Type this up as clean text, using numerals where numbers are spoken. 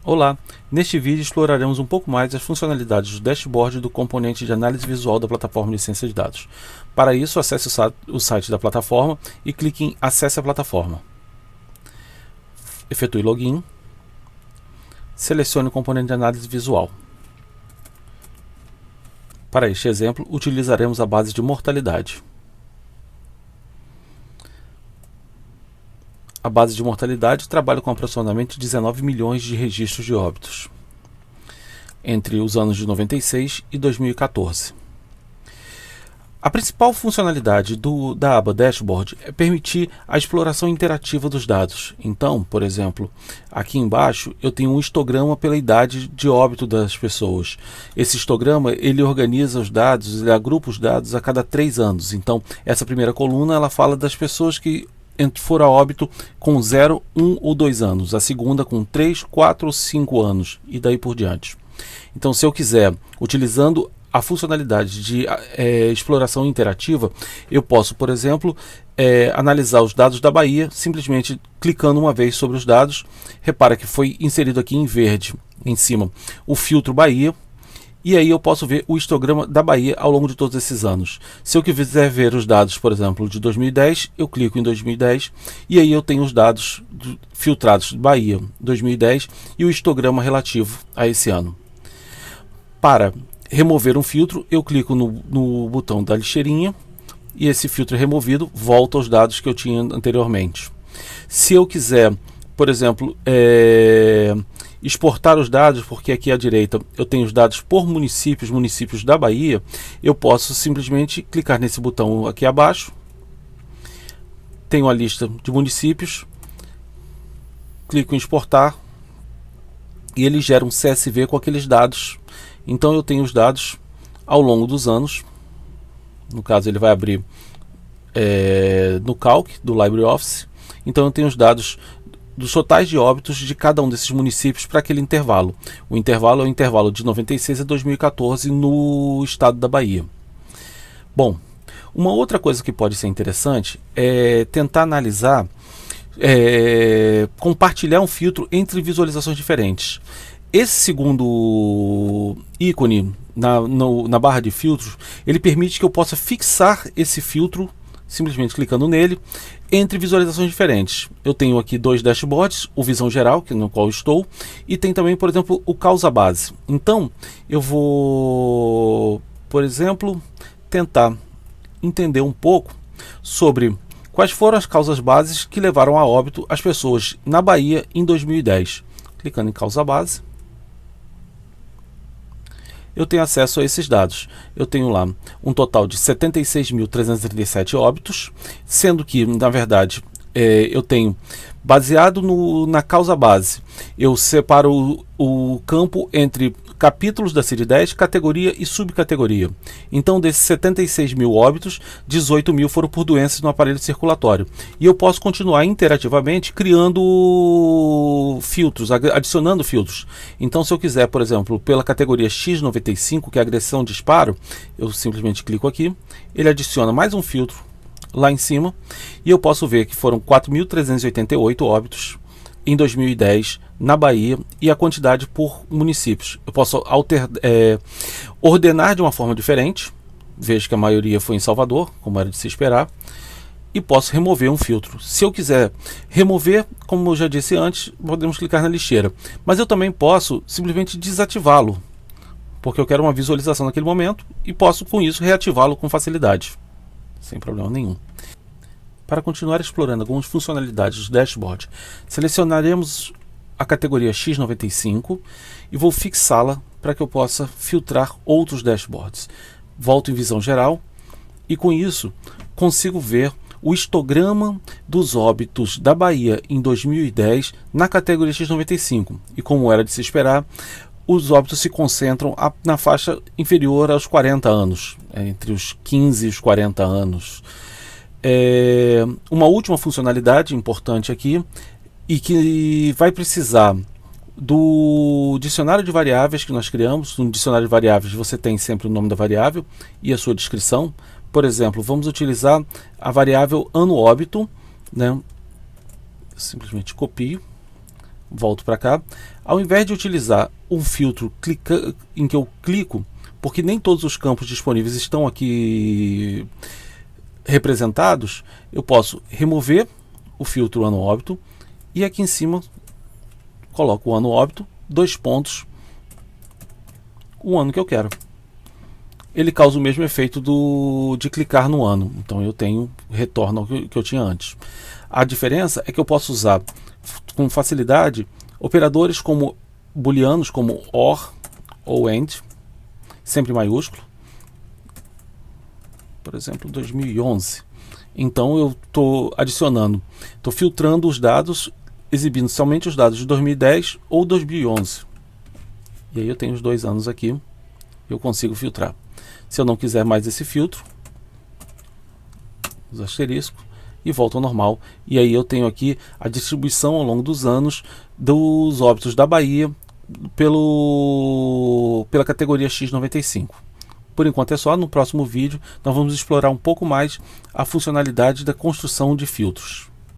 Olá, neste vídeo exploraremos um pouco mais as funcionalidades do dashboard do componente de análise visual da plataforma de ciência de dados. Para isso, acesse o site da plataforma e clique em Acesse a plataforma. Efetue login. Selecione o componente de análise visual. Para este exemplo, utilizaremos a base de mortalidade. A base de mortalidade trabalha com aproximadamente 19 milhões de registros de óbitos entre os anos de 96 e 2014. A principal funcionalidade da aba Dashboard é permitir a exploração interativa dos dados. Então, por exemplo, aqui embaixo eu tenho um histograma pela idade de óbito das pessoas. Esse histograma ele organiza os dados, ele agrupa os dados a cada 3 anos. Então, essa primeira coluna ela fala das pessoas que foram a óbito com 0, 1 ou 2 anos, a segunda com 3, 4 ou 5 anos e daí por diante. Então, se eu quiser, utilizando a funcionalidade de exploração interativa, eu posso, por exemplo, analisar os dados da Bahia, simplesmente clicando uma vez sobre os dados. Repara que foi inserido aqui em verde, em cima, o filtro Bahia. E aí eu posso ver o histograma da Bahia ao longo de todos esses anos. Se eu quiser ver os dados, por exemplo, de 2010, eu clico em 2010 e aí eu tenho os dados filtrados de Bahia 2010 e o histograma relativo a esse ano. Para remover um filtro, eu clico no botão da lixeirinha e esse filtro é removido, volta aos dados que eu tinha anteriormente. Se eu quiser, por exemplo, exportar os dados, porque aqui à direita eu tenho os dados por municípios da Bahia, eu posso simplesmente clicar nesse botão aqui abaixo, tenho a lista de municípios, clico em exportar e ele gera um CSV com aqueles dados. Então eu tenho os dados ao longo dos anos, no caso ele vai abrir no Calc do LibreOffice, então eu tenho os dados dos totais de óbitos de cada um desses municípios para aquele intervalo. O intervalo é o intervalo de 96 a 2014 no estado da Bahia. Bom, uma outra coisa que pode ser interessante é tentar analisar, compartilhar um filtro entre visualizações diferentes. Esse segundo ícone na barra de filtros, ele permite que eu possa fixar esse filtro simplesmente clicando nele, entre visualizações diferentes. Eu tenho aqui 2 dashboards, o Visão Geral, no qual estou, e tem também, por exemplo, o Causa Base. Então, eu vou, por exemplo, tentar entender um pouco sobre quais foram as causas bases que levaram a óbito as pessoas na Bahia em 2010. Clicando em Causa Base, eu tenho acesso a esses dados. Eu tenho lá um total de 76.337 óbitos, sendo que, na verdade, eu tenho, baseado na causa base, eu separo o campo entre capítulos da CID-10, categoria e subcategoria. Então, desses 76 mil óbitos, 18 mil foram por doenças no aparelho circulatório. E eu posso continuar interativamente criando filtros, adicionando filtros. Então, se eu quiser, por exemplo, pela categoria X95, que é agressão-disparo, eu simplesmente clico aqui, ele adiciona mais um filtro lá em cima, e eu posso ver que foram 4.388 óbitos em 2010 na Bahia e a quantidade por municípios. Eu posso ordenar de uma forma diferente, vejo que a maioria foi em Salvador, como era de se esperar, e posso remover um filtro. Se eu quiser remover, como eu já disse antes, podemos clicar na lixeira, mas eu também posso simplesmente desativá-lo, porque eu quero uma visualização naquele momento e posso com isso reativá-lo com facilidade, sem problema nenhum. Para continuar explorando algumas funcionalidades do dashboard, selecionaremos a categoria X95 e vou fixá-la para que eu possa filtrar outros dashboards. Volto em Visão Geral e com isso consigo ver o histograma dos óbitos da Bahia em 2010 na categoria X95. E como era de se esperar, os óbitos se concentram na faixa inferior aos 40 anos, entre os 15 e os 40 anos. Uma última funcionalidade importante aqui e que vai precisar do dicionário de variáveis que nós criamos. No dicionário de variáveis você tem sempre o nome da variável e a sua descrição. Por exemplo, vamos utilizar a variável ano óbito, né? Eu simplesmente copio, Volto para cá. Ao invés de utilizar um filtro em que eu clico, porque nem todos os campos disponíveis estão aqui representados, eu posso remover o filtro ano óbito e aqui em cima coloco o ano óbito, 2 pontos, o ano que eu quero. Ele causa o mesmo efeito de clicar no ano, então eu tenho retorno ao que eu tinha antes. A diferença é que eu posso usar com facilidade operadores como booleanos, como OR ou AND, sempre maiúsculo. Por exemplo, 2011. Então eu estou adicionando, estou filtrando os dados, exibindo somente os dados de 2010 ou 2011. E aí eu tenho os 2 anos aqui, eu consigo filtrar. Se eu não quiser mais esse filtro, os asteriscos, e volto ao normal. E aí eu tenho aqui a distribuição ao longo dos anos dos óbitos da Bahia pela categoria X95. Por enquanto é só. No próximo vídeo nós vamos explorar um pouco mais a funcionalidade da construção de filtros.